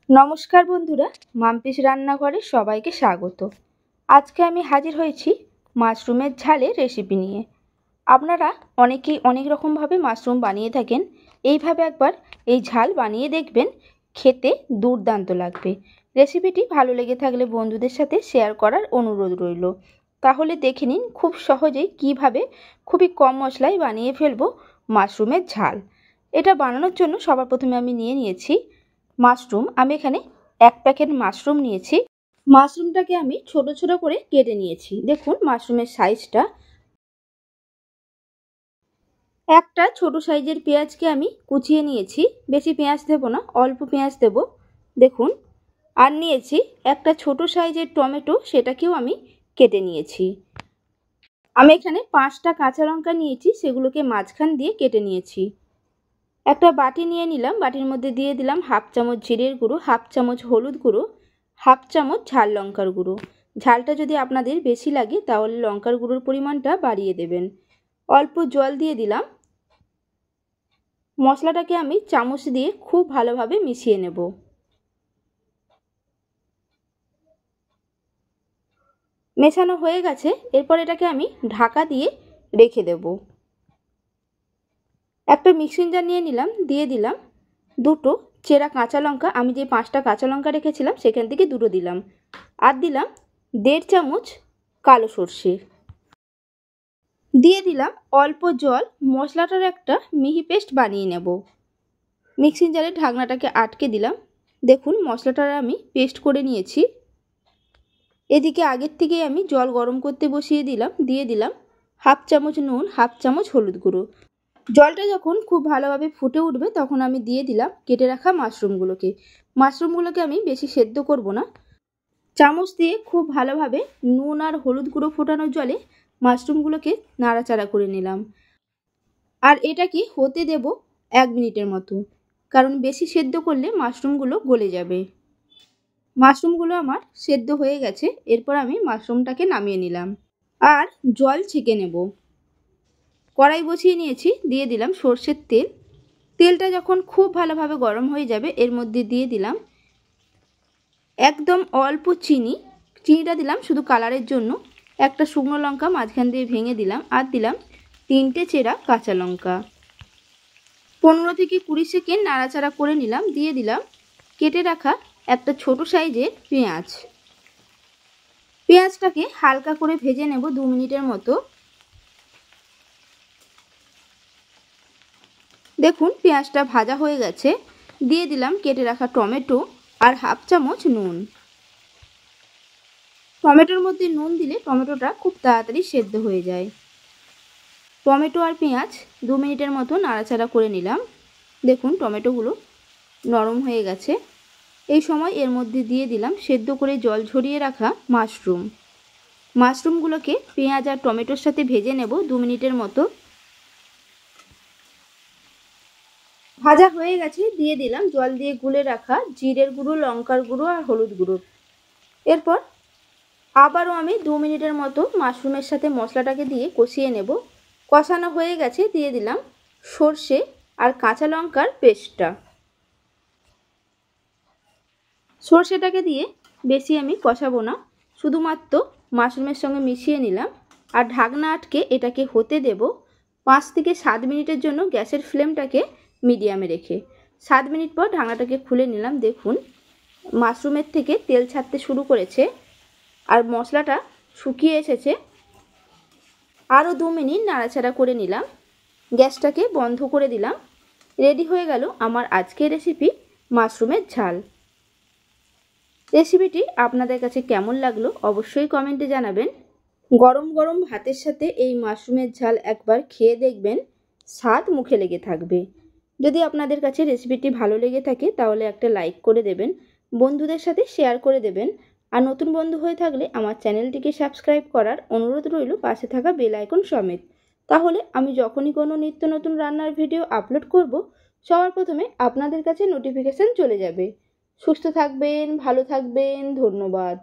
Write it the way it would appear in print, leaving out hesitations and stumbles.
নমস্কার বন্ধুরা, মাম্পিস রান্নাঘরে সবাইকে স্বাগত। আজকে আমি হাজির হয়েছি মাশরুমের ঝালের রেসিপি নিয়ে। আপনারা অনেকেই অনেক রকমভাবে মাশরুম বানিয়ে থাকেন। এইভাবে একবার এই ঝাল বানিয়ে দেখবেন, খেতে দুর্দান্ত লাগবে। রেসিপিটি ভালো লেগে থাকলে বন্ধুদের সাথে শেয়ার করার অনুরোধ রইল। তাহলে দেখে নিন খুব সহজেই কিভাবে খুবই কম মশলায় বানিয়ে ফেলবো মাশরুমের ঝাল। এটা বানানোর জন্য সবার প্রথমে আমি নিয়েছি মাশরুম। আমি এখানে 1 প্যাকেট মাশরুম নিয়েছি। মাশরুমটাকে আমি ছোট ছোট করে কেটে নিয়েছি। দেখুন মাশরুমের সাইজটা। একটা ছোট সাইজের পেঁয়াজকে আমি কুচিয়ে নিয়েছি। বেশি পেঁয়াজ দেব না, অল্প পেঁয়াজ দেব। দেখুন, আর নিয়েছি একটা ছোট সাইজের টমেটো, সেটাকেও আমি কেটে নিয়েছি। আমি এখানে 5টা কাঁচা লঙ্কা নিয়েছি, সেগুলোকে মাঝখান দিয়ে কেটে নিয়েছি। একটা বাটি নিয়ে নিলাম, বাটির মধ্যে দিয়ে দিলাম 1/2 চামচ জিরের গুঁড়ো, 1/2 চামচ হলুদ গুঁড়ো, 1/2 চামচ ঝাল লঙ্কার গুঁড়ো। ঝালটা যদি আপনাদের বেশি লাগে তাহলে লঙ্কার গুঁড়োর পরিমাণটা বাড়িয়ে দেবেন। অল্প জল দিয়ে দিলাম। মশলাটাকে আমি চামচ দিয়ে খুব ভালোভাবে মিশিয়ে নেব। মেশানো হয়ে গেছে। এরপর এটাকে আমি ঢাকা দিয়ে রেখে দেব। একটা মিক্সিং জার নিয়ে নিলাম, দিয়ে দিলাম 2টো চেরা কাঁচা লঙ্কা। আমি যে 5টা কাঁচা লঙ্কা রেখেছিলাম সেখান থেকে 2টো দিলাম। আর দিলাম 1.5 চামচ কালো সর্ষে। দিয়ে দিলাম অল্প জল। মশলাটার একটা মিহি পেস্ট বানিয়ে নেব। মিক্সিং জারের ঢাকনাটাকে আটকে দিলাম। দেখুন মশলাটা আমি পেস্ট করে নিয়েছি। এদিকে আগের থেকেই আমি জল গরম করতে বসিয়ে দিলাম। দিয়ে দিলাম 1/2 চামচ নুন, 1/2 চামচ হলুদ গুঁড়ো। জলটা যখন খুব ভালোভাবে ফুটে উঠবে তখন আমি দিয়ে দিলাম কেটে রাখা মাশরুমগুলোকে। মাশরুমগুলোকে আমি বেশি সেদ্ধ করব না। চামচ দিয়ে খুব ভালোভাবে নুন আর হলুদ গুঁড়ো ফোটানোর জলে মাশরুমগুলোকে নাড়াচাড়া করে নিলাম। আর এটাকে হতে দেব 1 মিনিটের মতো, কারণ বেশি সেদ্ধ করলে মাশরুমগুলো গলে যাবে। মাশরুমগুলো আমার সেদ্ধ হয়ে গেছে। এরপর আমি মাশরুমটাকে নামিয়ে নিলাম আর জল ছেঁকে নেব। কড়াই বসিয়ে নিয়েছি, দিয়ে দিলাম সর্ষের তেল। তেলটা যখন খুব ভালোভাবে গরম হয়ে যাবে এর মধ্যে দিয়ে দিলাম একদম অল্প চিনি। চিনিটা দিলাম শুধু কালারের জন্য। একটা শুকনো লঙ্কা মাঝখান দিয়ে ভেঙে দিলাম। আর দিলাম 3টে চেরা কাঁচা লঙ্কা। 15 থেকে 20 সেকেন্ড নাড়াচাড়া করে নিলাম। দিয়ে দিলাম কেটে রাখা একটা ছোট সাইজের পেঁয়াজ। পেঁয়াজটাকে হালকা করে ভেজে নেব 2 মিনিটের মতো। দেখুন পেঁয়াজটা ভাজা হয়ে গেছে। দিয়ে দিলাম কেটে রাখা টমেটো আর 1/2 চামচ নুন। টমেটোর মধ্যে নুন দিলে টমেটোটা খুব তাড়াতাড়ি সেদ্ধ হয়ে যায়। টমেটো আর পেঁয়াজ 2 মিনিটের মতো নাড়াচাড়া করে নিলাম। দেখুন টমেটোগুলো নরম হয়ে গেছে। এই সময় এর মধ্যে দিয়ে দিলাম সেদ্ধ করে জল ঝরিয়ে রাখা মাশরুম। মাশরুমগুলোকে পেঁয়াজ আর টমেটোর সাথে ভেজে নেব 2 মিনিটের মতো। ভাজা হয়ে গেছে। দিয়ে দিলাম জল দিয়ে গুলে রাখা জিরের গুঁড়ো, লঙ্কার গুঁড়ো আর হলুদ গুঁড়ো। এরপর আবারও আমি 2 মিনিটের মতো মাশরুমের সাথে মশলাটাকে দিয়ে কষিয়ে নেব। কষানো হয়ে গেছে। দিয়ে দিলাম সর্ষে আর কাঁচা লঙ্কার পেস্টটা। সর্ষেটাকে দিয়ে বেশি আমি কষাবো না, শুধুমাত্র মাশরুমের সঙ্গে মিশিয়ে নিলাম। আর ঢাকনা আটকে এটাকে হতে দেব 5 থেকে 7 মিনিটের জন্য, গ্যাসের ফ্লেমটাকে মিডিয়ামে রেখে। 7 মিনিট পর ঢাকনাটাকে খুলে নিলাম। দেখুন মাশরুমের থেকে তেল ছাড়তে শুরু করেছে আর মশলাটা শুকিয়ে এসেছে। আরও 2 মিনিট নাড়াচাড়া করে নিলাম। গ্যাসটাকে বন্ধ করে দিলাম। রেডি হয়ে গেল আমার আজকের রেসিপি মাশরুমের ঝাল। রেসিপিটি আপনাদের কাছে কেমন লাগলো অবশ্যই কমেন্টে জানাবেন। গরম গরম ভাতের সাথে এই মাশরুমের ঝাল একবার খেয়ে দেখবেন, স্বাদ মুখে লেগে থাকবে। যদি আপনাদের কাছে রেসিপিটি ভালো লেগে থাকে তাহলে একটা লাইক করে দেবেন, বন্ধুদের সাথে শেয়ার করে দেবেন। আর নতুন বন্ধু হয়ে থাকলে আমার চ্যানেলটিকে সাবস্ক্রাইব করার অনুরোধ রইল, পাশে থাকা বেল আইকন সমেত। তাহলে আমি যখনই কোনো নিত্য নতুন রান্নার ভিডিও আপলোড করব সবার প্রথমে আপনাদের কাছে নোটিফিকেশান চলে যাবে। সুস্থ থাকবেন, ভালো থাকবেন। ধন্যবাদ।